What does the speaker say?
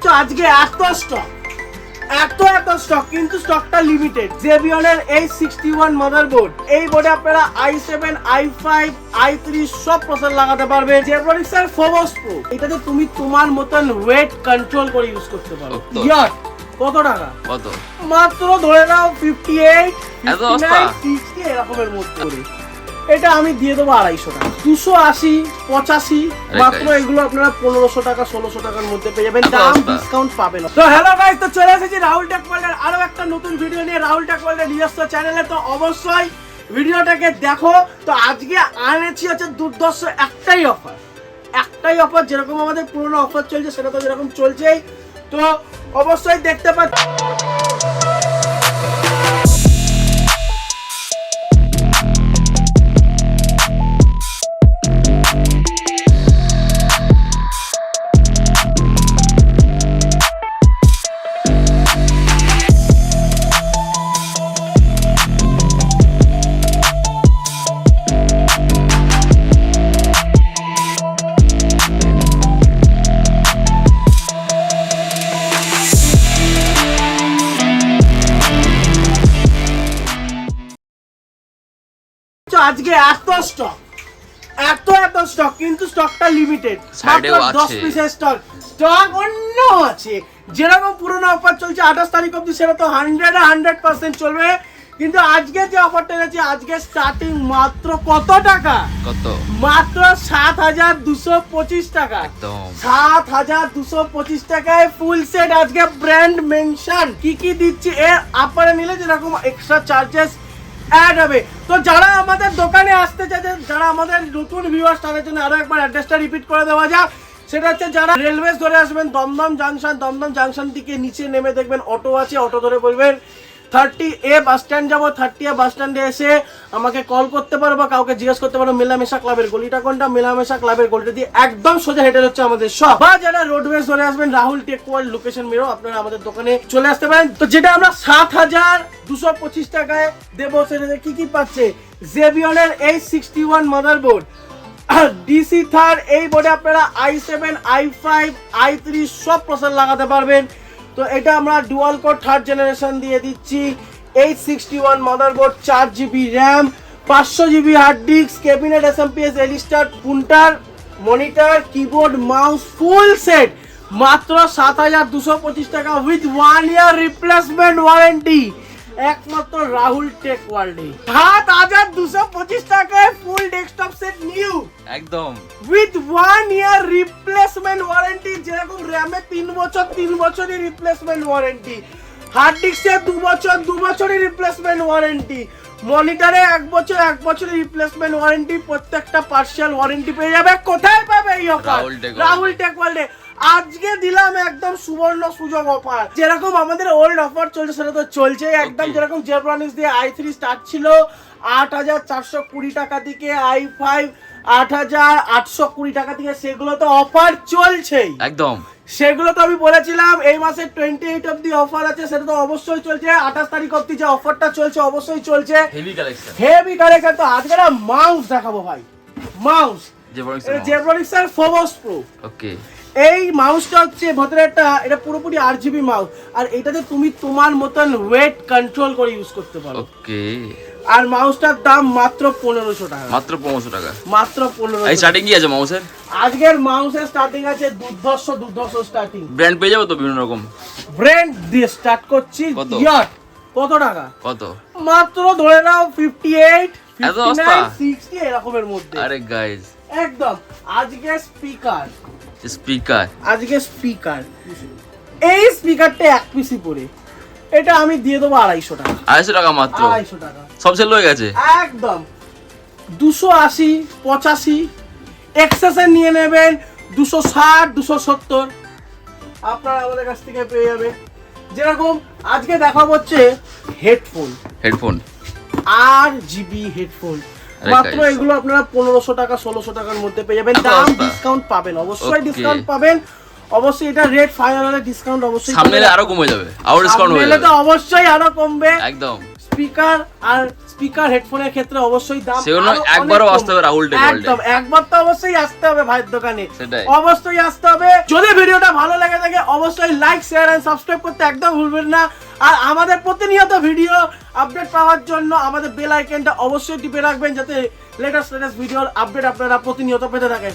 তো আজকে এত স্টক কিন্তু স্টকটা লিমিটেড। জেবিয়নের A61 মাদারবোর্ড, এই বোর্ডে আপনারা i7, i5, i3 সব প্রসেসর লাগাতে পারবেন। জেব্রনিক্সের ফোবস প্রো, এটাতে তুমি তোমার মতন ওয়েট কন্ট্রোল করে ইউজ করতে পারো। ইয়ার কত টাকা? কত? মাত্র ধরে নাও 58, এত 59, 60 এরকমের মধ্যে করে। এটা আমি দিয়ে দেবো 250 টাকা। 280, 85 মাত্র। এগুলো আপনারা 1500 টাকা 1600 টাকার মধ্যে পেয়ে যাবেন। দাম ডিসকাউন্ট পাবেন। তো হ্যালো গাইস, তো চলে এসেছি রাহুল টেক ওয়ার্ল্ডের আরো একটা নতুন ভিডিও নিয়ে। রাহুল টেক ওয়ার্ল্ডের নিজস্ব চ্যানেলে, তো অবশ্যই ভিডিওটাকে দেখো। তো আজকে আনেছি হচ্ছে দুর্ধর্ষ একটাই অফার, যেরকম আমাদের পুরনো অফার চলছে সেটা তো যেরকম চলছেই। তো অবশ্যই দেখতে পাচ্ছি। আজকে এত স্টক কিন্তু স্টকটা লিমিটেড। মাত্র 10 পিসের স্টক অন্য আছে। যেরকম পুরনো অফার চলছে 28 তারিখ অবধি, সেটা তো 100% চলবে। কিন্তু আজকে যে অফারটা আছে, আজকে স্টার্টিং মাত্র কত টাকা? কত? মাত্র 7225 টাকা। 7225 টাকায় ফুল সেট। আজকে ব্র্যান্ড মেনশন কি কি দিচ্ছি, এর আপনারা নিলে যেরকম এক্সট্রা চার্জেস অ্যাড হবে। তো যারা আমাদের দোকানে আসতে চাইছেন, যারা আমাদের নতুন ভিউয়ার্স, তাদের জন্য আরো একবার অ্যাড্রেসটা রিপিট করে দেওয়া যাক। সেটা হচ্ছে যারা রেলওয়ে ধরে আসবেন, দমদম জাংশন থেকে নিচে নেমে দেখবেন অটো আছে, অটো ধরে বলবেন 30A বাস স্ট্যান্ড যাবো। 30A বাস স্ট্যান্ডে এসে আমাকে কল করতে পারো বা কাউকে জিজ্ঞেস করতে পারো মেলামেশা ক্লাবের গলিটা কোনটা। মেলামেশা ক্লাবের গলিটা দিয়ে একদম সোজা হেঁটে হচ্ছে আমাদের শপ। বা যারা রোডওয়েজ ধরে আসবেন, রাহুল টেক ওয়ার্ল্ড লোকেশন মেরো, আপনারা আমাদের দোকানে চলে আসতে পারেন। তো যেটা আমরা 7225 টাকায় দেবো, সেটাতে কি কি পাচ্ছে? জেবিয়নের A61 মাদারবোর্ড, ডিসি থার্ড, এই বোর্ডে আপনারা i7, i5, i3 সব প্রসেসর লাগাতে পারবেন। তো এটা আমরা ডুয়াল কোর 3rd জেনারেশন দিয়ে দিচ্ছি। 861 motherboard, 4GB RAM, 500GB hard disk, cabinet SMPS এলই স্টার, printer, monitor, keyboard, mouse, full set মাত্র 7225 টাকা উইথ 1 ইয়ার রিপ্লেসমেন্ট ওয়ারেন্টি। একমাত্র রাহুল টেক ওয়ার্ল্ডে 7225 টাকায় ফুল ডেস্কটপ সেট নিউ একদম উইথ 1 ইয়ার রিপ্লেসমেন্ট ওয়ারেন্টি। যেরকম র্যামে 3 বছরের রিপ্লেসমেন্ট ওয়ারেন্টি, হার্ড ডিস্কে 2 বছরের রিপ্লেসমেন্ট ওয়ারেন্টি, মনিটরে 1 বছরের রিপ্লেসমেন্ট ওয়ারেন্টি, প্রত্যেকটা পার্সিয়াল ওয়ারেন্টি পেয়ে যাবে। কোথায় পাবে এই অফার? রাহুল টেক ওয়ার্ল্ডে। আজকে দিলাম একদম সুবর্ণ সুযোগ অফার। যেরকম আমাদের ওল্ড অফার চলছে সেটা তো চলছে একদম। যেরকম জেব্রনিক্স দিয়ে i3 স্টার্ট ছিল 8420 টাকা থেকে, i5 8820 টাকা থেকে, সেগুলো তো অফার চলছেই একদম। সেগুলো তো আমি বলেছিলাম এই মাসের 28 অবধি অফার আছে, সেটা তো অবশ্যই চলছে। 28 তারিখ অবধি যে অফারটা চলছে অবশ্যই চলছে। Heavy collection. তো আজকে না মাউস দেখাবো ভাই। মাউস জেব্রনিক্সের ফোবস প্রো। ওকে, এই মাউসটা হচ্ছে ভেতরে এটা পুরোপুরি RGB মাউস, আর এটাতে তুমি তোমার মতন ওয়েট কন্ট্রোল করে ইউজ করতে পারো। ওকে, আর মাউসটার দাম মাত্র 1500 টাকা। মাত্র 1500। এই স্টার্টিং কি আছে মাউসের? আজকের মাউসের স্টার্টিং আছে দুর্ধর্ষ স্টার্টিং। ব্র্যান্ড পেয়ে যাবো তো বিভিন্ন রকম ব্র্যান্ড দিয়ে স্টার্ট করছি। ইয়ার কত টাকা? কত? মাত্র ধরে নাও 58, 59, 60 এরকমের মধ্যে। আরে গাইস একদম। আজকে স্পিকার আজকে স্পিকার, এই স্পিকারটা এক পিসি পড়ে, এটা আমি দিয়ে দেবো 250 টাকা। 250 টাকা মাত্র? 250 টাকা সব সেল হয়ে গেছে একদম। 280, 85 এক্সেসে নিয়ে নেবেন 260, 270 আপনারা আমাদের কাছ থেকে পেয়ে যাবে। যেরকম আজকে দেখাবো হচ্ছে হেডফোন RGB হেডফোন। মাত্র এগুলো আপনারা 1500 টাকা 1600 টাকার মধ্যে পেয়ে যাবেন। দাম ডিসকাউন্ট পাবেন, অবশ্যই ডিসকাউন্ট পাবেন। অবশ্যই এটা রেট ফাইনাল হলে ডিসকাউন্ট অবশ্যই সামনে আরো কমে যাবে। আরো ডিসকাউন্ট হয়ে যাবে, তো অবশ্যই আরো কমবে একদম। স্পিকার হেডফোনের ক্ষেত্রে অবশ্যই দাম সেগুলো আরো একবারও অনেক আসতে হবে রাহুল টেক ওয়ার্ল্ডে। একদম একবার তো অবশ্যই আসতে হবে ভাইয়ের দোকানে, সেটাই। অবশ্যই আসতে হবে। যদি ভিডিওটা ভালো লেগে থাকে অবশ্যই লাইক শেয়ার এন্ড সাবস্ক্রাইব করতে একদম ভুলবেন না। আর আমাদের প্রতিনিয়ত ভিডিও আপডেট পাওয়ার জন্য আমাদের বেল আইকনটা অবশ্যই টিপে রাখবেন, যাতে লেটেস্ট ভিডিওর আপডেট আপনারা প্রতিনিয়ত পেতে থাকেন।